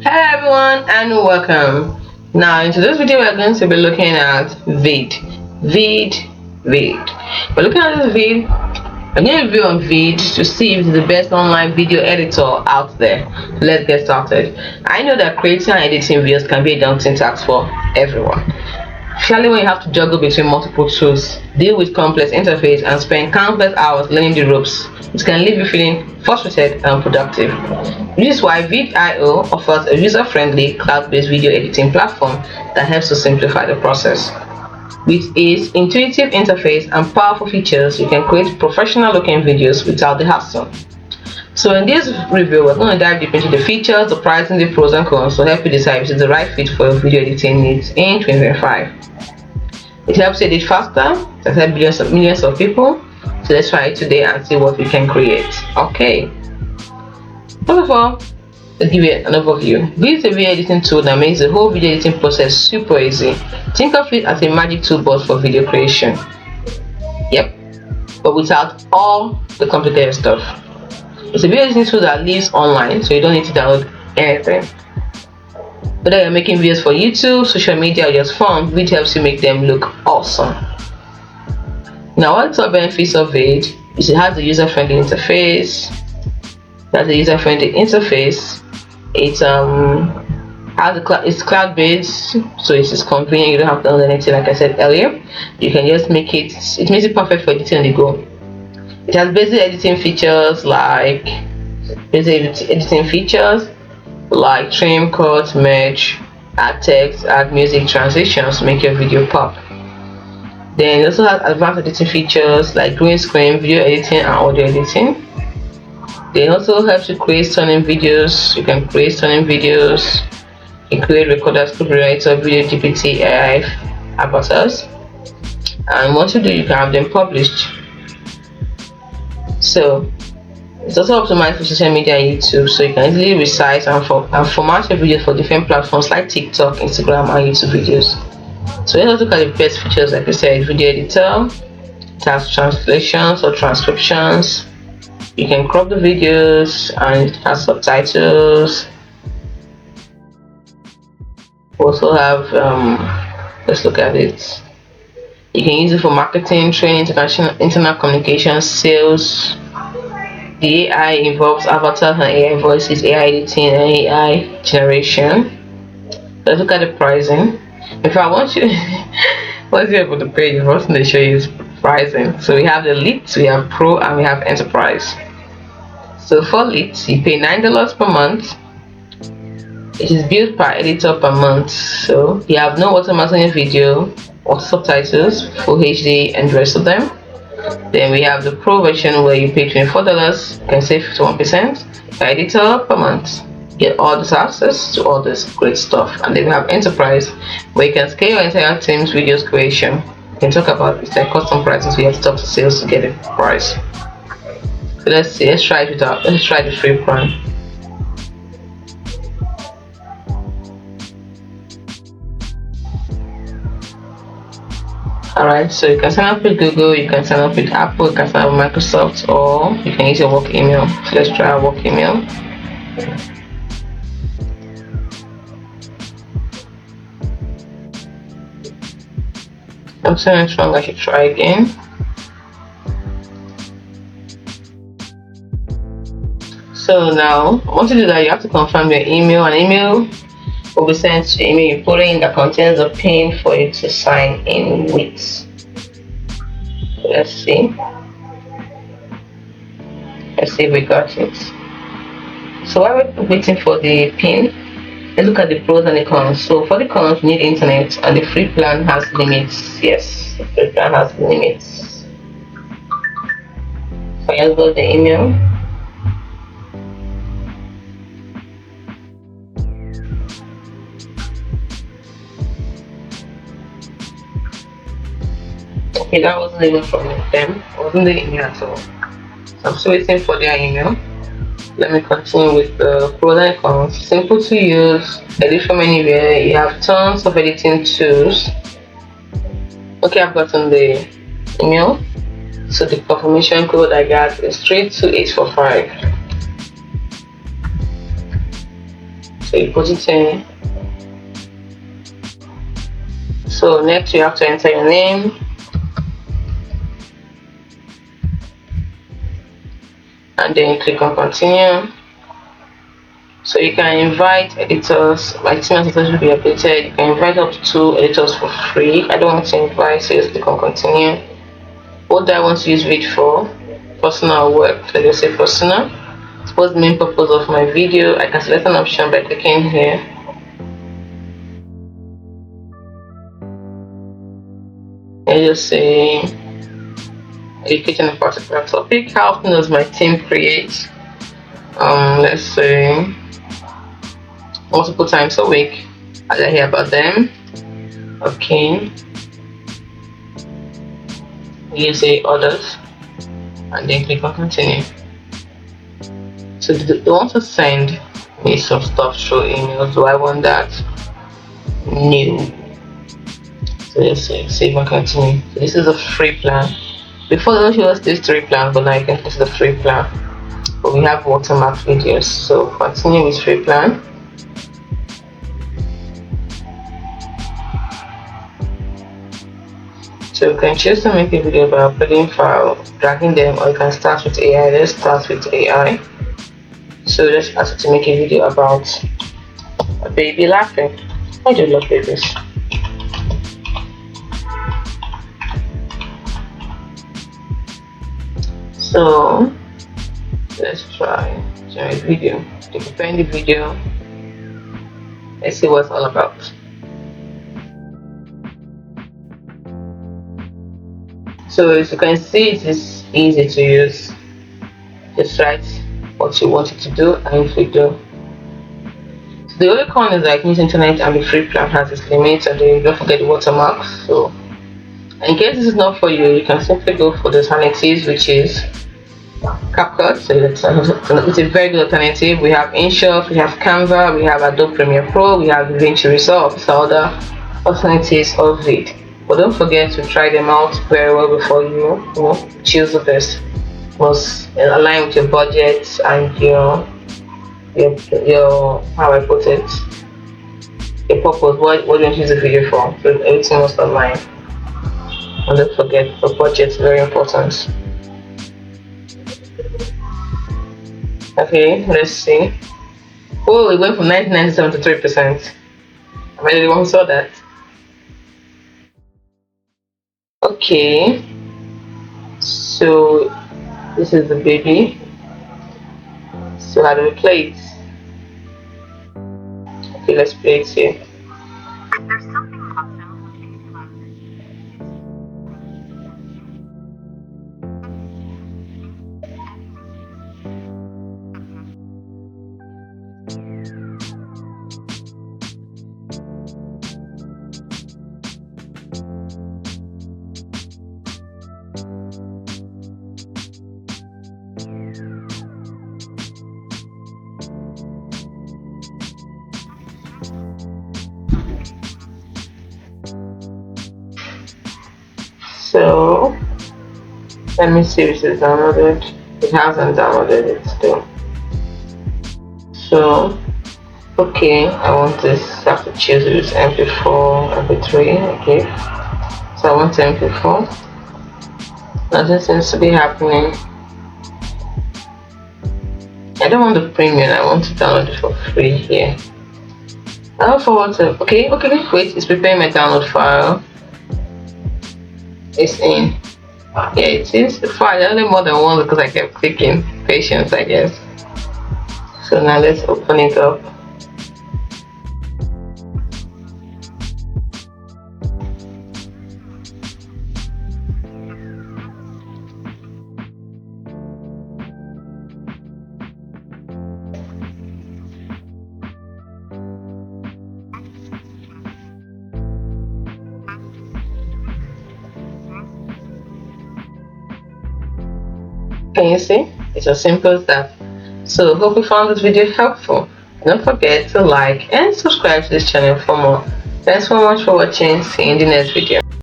Hello everyone and welcome. Now in today's video we are going to be looking at VEED. VEED. We're looking at this VEED. I'm going to review on VEED to see if it's the best online video editor out there. Let's get started. I know that creating and editing videos can be a daunting task for everyone. Especially when you have to juggle between multiple tools, deal with complex interface, and spend countless hours learning the ropes. It can leave you feeling frustrated and unproductive. This is why VEED.io offers a user-friendly, cloud-based video editing platform that helps to simplify the process. With its intuitive interface and powerful features, you can create professional-looking videos without the hassle. So in this review, we're going to dive deep into the features, the pricing, the pros and cons to help you decide if it's the right fit for your video editing needs in 2025. It helps you edit faster, it helps millions of people. So let's try it today and see what we can create. Okay. First of all, let's give you an overview. VEED is a video editing tool that makes the whole video editing process super easy. Think of it as a magic toolbox for video creation. Yep, but without all the complicated stuff. It's a video editing tool that lives online, so you don't need to download anything. Whether you're making videos for YouTube, social media, or just fun, VEED helps you make them look awesome. Now, what are the benefits of VEED? Is it has a user-friendly interface. It's cloud-based, so it's convenient. You don't have to download anything, like I said earlier. You can just make it. It makes it perfect for editing on the go. It has basic editing features like trim, cut, merge, add text, add music, transitions to make your video pop. Then it also has advanced editing features like green screen, video editing, and audio editing. They also help you create stunning videos. You can create stunning videos. You can create recorders, copywriter, video GPT, AI avatars, and once you do, you can have them published. So it's also optimized for social media and YouTube, so you can easily resize and format your videos for different platforms like TikTok, Instagram, and YouTube videos. So let's look at the best features. Like I said, video editor, it has translations or transcriptions. You can crop the videos and it has subtitles. We also have let's look at it. You can use it for marketing, training, international communication, sales. The AI involves avatars and AI voices, AI editing, and AI generation. Let's look at the pricing. If I want you, once you're able to pay, the first thing they show you is pricing. So we have the Elite, we have Pro, and we have Enterprise. So for Elite, you pay $9 per month. It is billed per editor per month. So you have no watermarks on your video, or subtitles, full HD, and the rest of them. Then we have the Pro version where you pay $24, you can save 51% per editor per month. Get all this access to all this great stuff. And then we have Enterprise where you can scale your entire team's videos creation. You can talk about it's like custom prices, so you have to talk to sales to get a price. So let's see, let's try the free plan. Alright, so you can sign up with Google, you can sign up with Apple, you can sign up with Microsoft, or you can use your work email. So let's try our work email. I'm saying wrong, I should try again. So now, once you do that, you have to confirm your email. An email will be sent to the email you put in that contains a pin for you to sign in with. So let's see if we got it. So while we're waiting for the pin, let's look at the pros and the cons. So for the cons, you need internet, and the free plan has limits. Yes, the free plan has limits. So let's go to the email. Okay, that wasn't even from them. It wasn't the email at all. So I'm still waiting for their email. Let me continue with the pros and cons. Simple to use, edit from anywhere. You have tons of editing tools. Okay, I've gotten the email. So the confirmation code I got is 32845. So you put it in. So next you have to enter your name, and then you click on continue. So you can invite editors. My team editors will be updated. You can invite up to 2 editors for free. I don't want to invite, so just click on continue. What do I want to use VEED for? Personal work. So just say personal. What's the main purpose of my video? I can select an option by clicking here. And just say education a particular topic. How often does my team create? Let's say multiple times a week. As I hear about them. Okay. You say others, and then click on continue. So they want to send me some stuff through email. So I want that new. So just say save and continue. So this is a free plan. Before they show us this 3 plans, but now you can this is the free plan. But we have watermark videos. So continue with free plan. So you can choose to make a video by uploading file, dragging them, or you can start with AI. Let's start with AI. So let's ask you to make a video about a baby laughing. I do love babies. So let's try generate video. To prepare the video, let's see what it's all about. So as you can see, it is easy to use. Just write what you want it to do and if we do. So the only con is like using internet and the free plan has its limits, and then don't forget the watermarks. So in case this is not for you, you can simply go for the alternatives, which is CapCut. So it's a very good alternative. We have InShot, we have Canva, we have Adobe Premiere Pro, we have DaVinci Resolve. So other alternatives of VEED. But don't forget to try them out very well before you choose the best. Must align with your budget and your how I put it, your purpose. What you want to use the video for? So everything must align. And don't forget, the budget is very important. Okay, let's see. Oh, it went from 1997 to 3%. I really won't saw that. Okay, so this is the baby. So how do we play it? Okay, let's play it here. There's something So let me see if it's downloaded. It hasn't downloaded it still. So okay, I want this. I have to choose it. MP4, MP3. Okay, so I want MP4. Nothing seems to be happening. I don't want the premium. I want to download it for free here. I'll forward to. Okay, wait. It's preparing my download file. It's in. Yeah, it is. The file. Only more than one because I kept clicking. Patience, I guess. So now let's open it up. Can you see? It's as simple as that. So hope you found this video helpful. Don't forget to like and subscribe to this channel for more. Thanks so much for watching. See you in the next video.